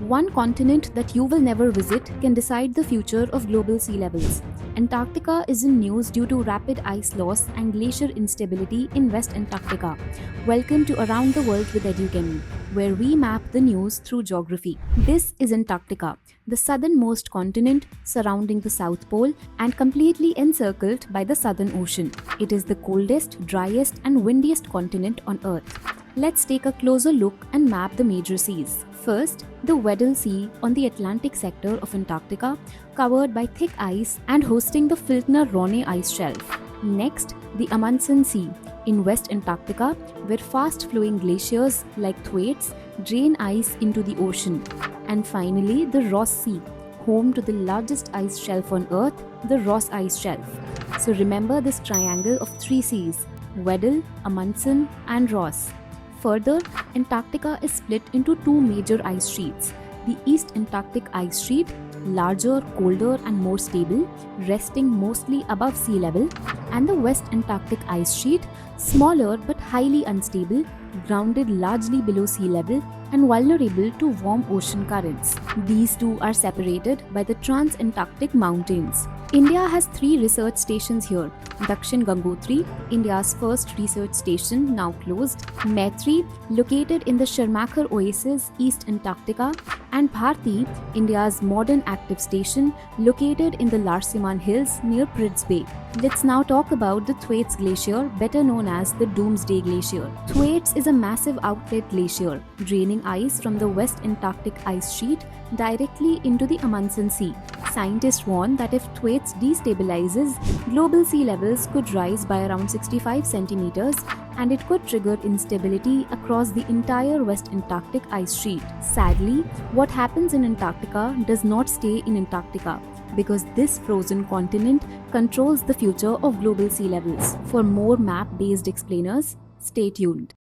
One continent that you will never visit can decide the future of global sea levels. Antarctica is in news due to rapid ice loss and glacier instability in West Antarctica. Welcome to Around the World with EduChemy, where we map the news through geography. This is Antarctica, the southernmost continent surrounding the South Pole and completely encircled by the Southern Ocean. It is the coldest, driest, and windiest continent on Earth. Let's take a closer look and map the major seas. First, the Weddell Sea on the Atlantic sector of Antarctica, covered by thick ice and hosting the Filtner-Ronne ice shelf. Next, the Amundsen Sea in West Antarctica, where fast-flowing glaciers like Thwaites drain ice into the ocean. And finally, the Ross Sea, home to the largest ice shelf on Earth, the Ross Ice Shelf. So remember this triangle of three seas: Weddell, Amundsen, and Ross. Further, Antarctica is split into two major ice sheets. The East Antarctic Ice Sheet, larger, colder, and more stable, resting mostly above sea level, and the West Antarctic Ice Sheet, smaller but highly unstable, grounded largely below sea level, and vulnerable to warm ocean currents. These two are separated by the Trans-Antarctic Mountains. India has three research stations here: Dakshin Gangotri, India's first research station, now closed; Maitri, located in the Sharmakar Oasis, East Antarctica; and Bharti, India's modern active station, located in the Larsiman Hills near Prids Bay. Let's now talk about the Thwaites Glacier, better known as the Doomsday Glacier. Thwaites is a massive outlet glacier, draining ice from the West Antarctic ice sheet directly into the Amundsen Sea. Scientists warn that if Thwaites destabilizes, global sea levels could rise by around 65 centimeters, and it could trigger instability across the entire West Antarctic ice sheet. Sadly, what happens in Antarctica does not stay in Antarctica, because this frozen continent controls the future of global sea levels. For more map-based explainers, stay tuned.